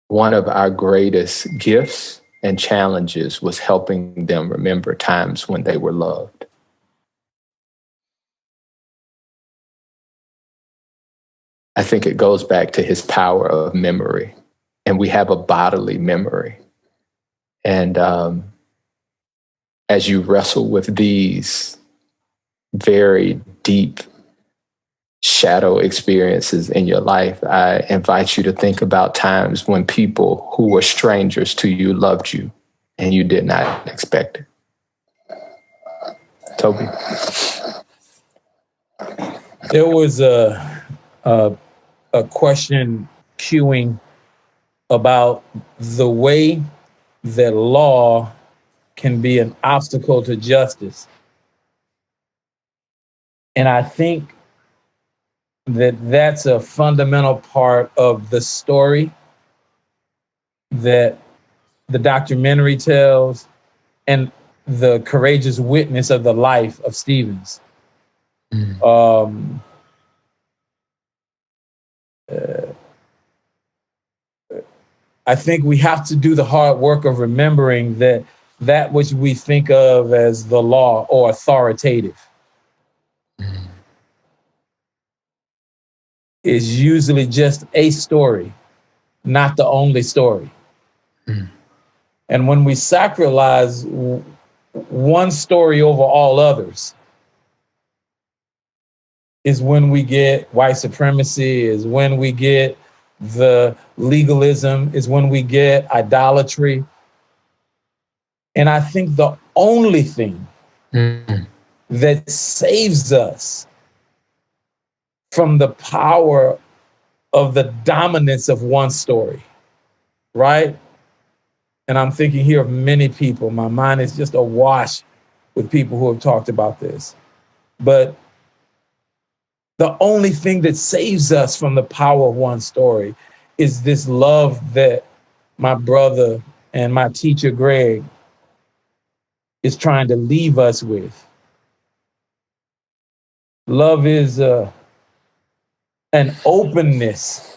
[SPEAKER 3] one of our greatest gifts and challenges was helping them remember times when they were loved. I think it goes back to his power of memory, and we have a bodily memory. And as you wrestle with these very deep shadow experiences in your life, I invite you to think about times when people who were strangers to you loved you and you did not expect it. Toby?
[SPEAKER 4] There was a question queuing about the way that law can be an obstacle to justice. And I think that that's a fundamental part of the story that the documentary tells and the courageous witness of the life of Stevens. I think we have to do the hard work of remembering that that which we think of as the law or authoritative is usually just a story, not the only story. And when we sacralize one story over all others is when we get white supremacy, is when we get the legalism, is when we get idolatry. And I think the only thing that saves us from the power of the dominance of one story, right? And I'm thinking here of many people. My mind is just awash with people who have talked about this. But the only thing that saves us from the power of one story is this love that my brother and my teacher, Greg, is trying to leave us with. Love is an openness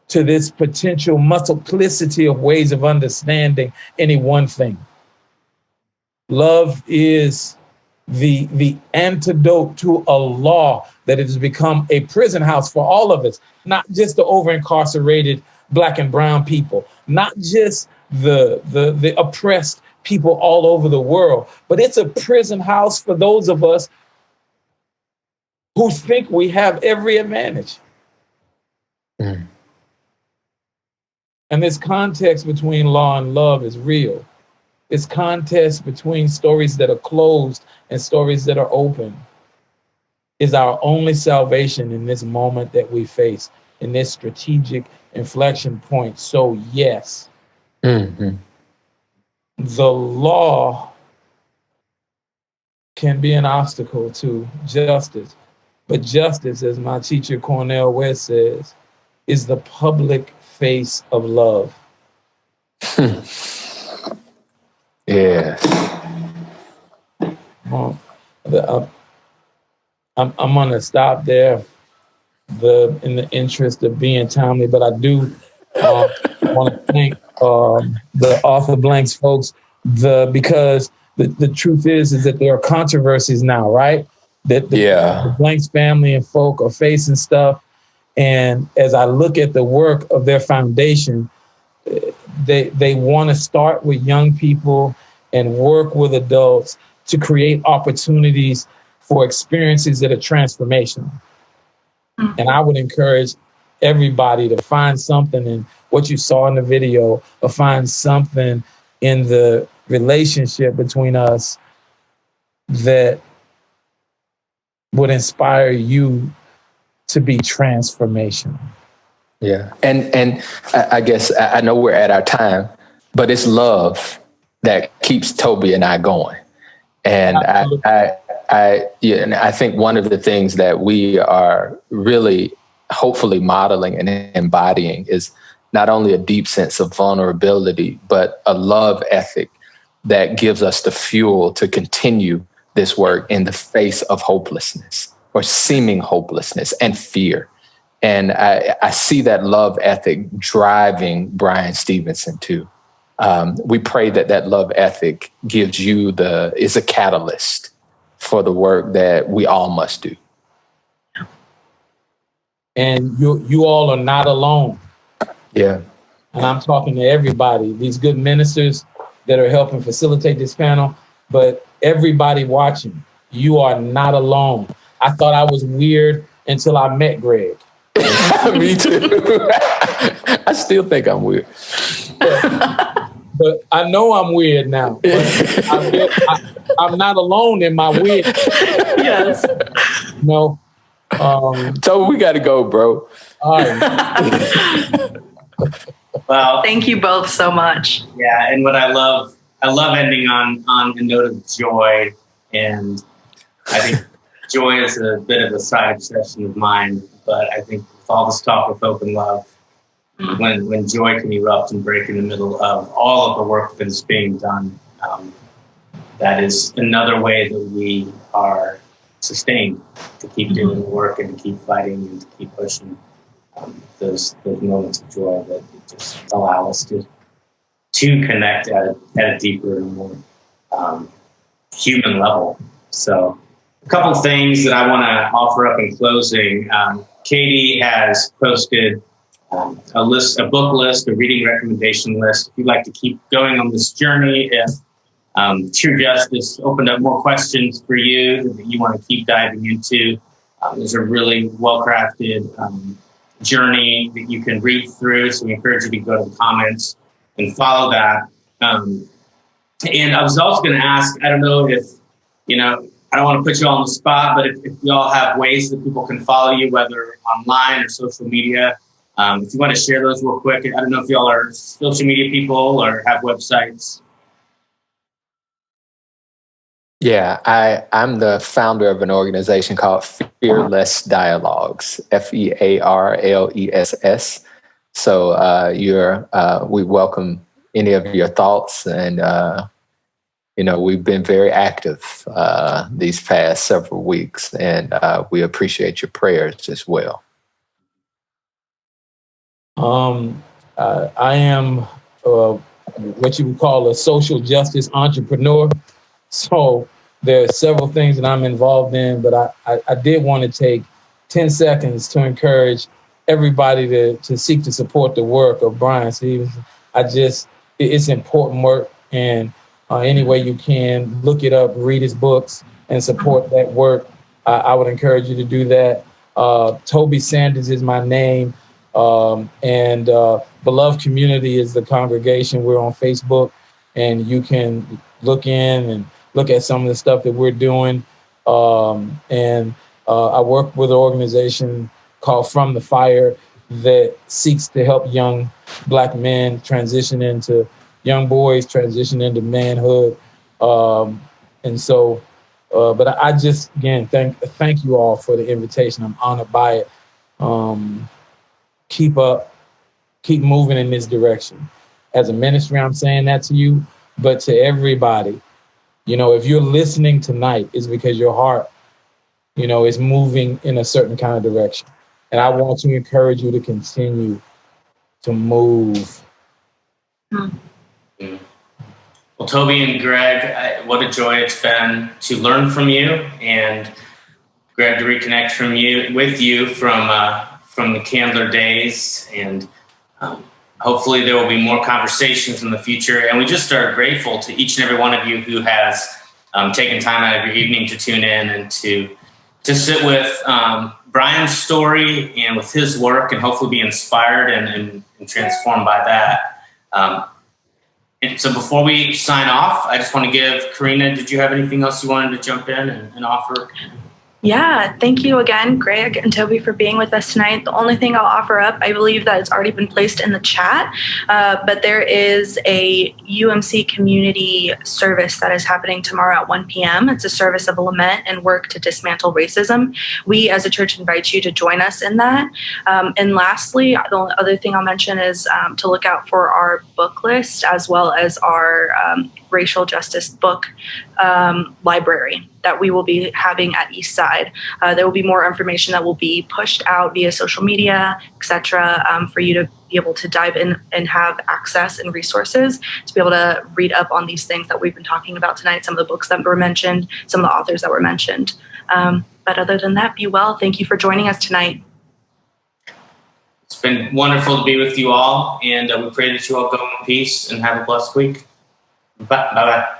[SPEAKER 4] to this potential multiplicity of ways of understanding any one thing. Love is the antidote to a law that has become a prison house for all of us, not just the over-incarcerated Black and brown people, not just the oppressed people all over the world, but it's a prison house for those of us who think we have every advantage. And this context between law and love is real. This contest between stories that are closed and stories that are open is our only salvation in this moment that we face, in this strategic inflection point. So yes, the law can be an obstacle to justice. But justice, as my teacher Cornel West says, is the public face of love.
[SPEAKER 3] Yeah.
[SPEAKER 4] I'm going to stop there in the interest of being timely, but I do want to thank the Author Blanks folks because the truth is that there are controversies now, right? That the Blanks family and folk are facing stuff. And as I look at the work of their foundation, they want to start with young people and work with adults to create opportunities for experiences that are transformational. And I would encourage everybody to find something in what you saw in the video, or find something in the relationship between us that would inspire you to be transformational?
[SPEAKER 3] Yeah. And I guess I know we're at our time, but it's love that keeps Toby and I going. And I think one of the things that we are really hopefully modeling and embodying is not only a deep sense of vulnerability, but a love ethic that gives us the fuel to continue this work in the face of hopelessness or seeming hopelessness and fear. And I see that love ethic driving Brian Stevenson too. We pray that love ethic gives you is a catalyst for the work that we all must do.
[SPEAKER 4] And you all are not alone.
[SPEAKER 3] Yeah.
[SPEAKER 4] And I'm talking to everybody, these good ministers that are helping facilitate this panel, but everybody watching, you are not alone. I thought I was weird until I met Greg.
[SPEAKER 3] Me too. I still think I'm weird.
[SPEAKER 4] But I know I'm weird now. I'm not alone in my weird.
[SPEAKER 2] Yes.
[SPEAKER 4] No.
[SPEAKER 3] So we got to go, bro.
[SPEAKER 4] All right.
[SPEAKER 1] Well,
[SPEAKER 2] Thank you both so much.
[SPEAKER 1] yeah, and what I love ending on a note of joy, and I think joy is a bit of a side obsession of mine, but I think with all this talk of hope and love, when joy can erupt and break in the middle of all of the work that is being done, that is another way that we are sustained to keep doing the work and to keep fighting and to keep pushing. Those moments of joy that just allow us to connect at a deeper and more human level. So a couple of things that I want to offer up in closing. Katie has posted a book list, a reading recommendation list. If you'd like to keep going on this journey, if True Justice opened up more questions for you that you want to keep diving into, there's a really well-crafted journey that you can read through. So we encourage you to go to the comments and follow that. And I was also going to ask, I don't know if, I don't want to put you all on the spot, but if you all have ways that people can follow you, whether online or social media, if you want to share those real quick. I don't know if y'all are social media people or have websites.
[SPEAKER 3] Yeah, I'm the founder of an organization called Fearless Dialogues, FEARLESS. So we welcome any of your thoughts, and we've been very active these past several weeks, and we appreciate your prayers as well.
[SPEAKER 4] I am what you would call a social justice entrepreneur. So there are several things that I'm involved in, but I did want to take 10 seconds to encourage everybody to seek to support the work of Brian Stevenson. It's important work, and any way you can, look it up, read his books, and support that work. I would encourage you to do that. Toby Sanders is my name, and Beloved Community is the congregation. We're on Facebook, and you can look in and look at some of the stuff that we're doing. And I work with an organization called From the Fire that seeks to help young Black men transition into young boys, transition into manhood. And so, but I just, again, thank you all for the invitation. I'm honored by it. Keep moving in this direction. As a ministry, I'm saying that to you, but to everybody. If you're listening tonight, it's because your heart, is moving in a certain kind of direction. And I want to encourage you to continue to move.
[SPEAKER 1] Well, Toby and Greg, what a joy it's been to learn from you, and Greg, to reconnect with you from the Candler days. And hopefully there will be more conversations in the future. And we just are grateful to each and every one of you who has taken time out of your evening to tune in and to sit with Brian's story and with his work, and hopefully be inspired and transformed by that. And so before we sign off, I just want to give Karina, did you have anything else you wanted to jump in and offer?
[SPEAKER 2] Yeah, thank you again, Greg and Toby, for being with us tonight. The only thing I'll offer up, I believe that it's already been placed in the chat, but there is a UMC community service that is happening tomorrow at 1 p.m. It's a service of lament and work to dismantle racism. We as a church invite you to join us in that. And lastly, the only other thing I'll mention is to look out for our book list as well as our racial justice book library that we will be having at Eastside. There will be more information that will be pushed out via social media, etc., for you to be able to dive in and have access and resources to be able to read up on these things that we've been talking about tonight, some of the books that were mentioned, some of the authors that were mentioned. But other than that, be well. Thank you for joining us tonight.
[SPEAKER 1] It's been wonderful to be with you all, and we pray that you all go in peace and have a blessed week. Bye-bye.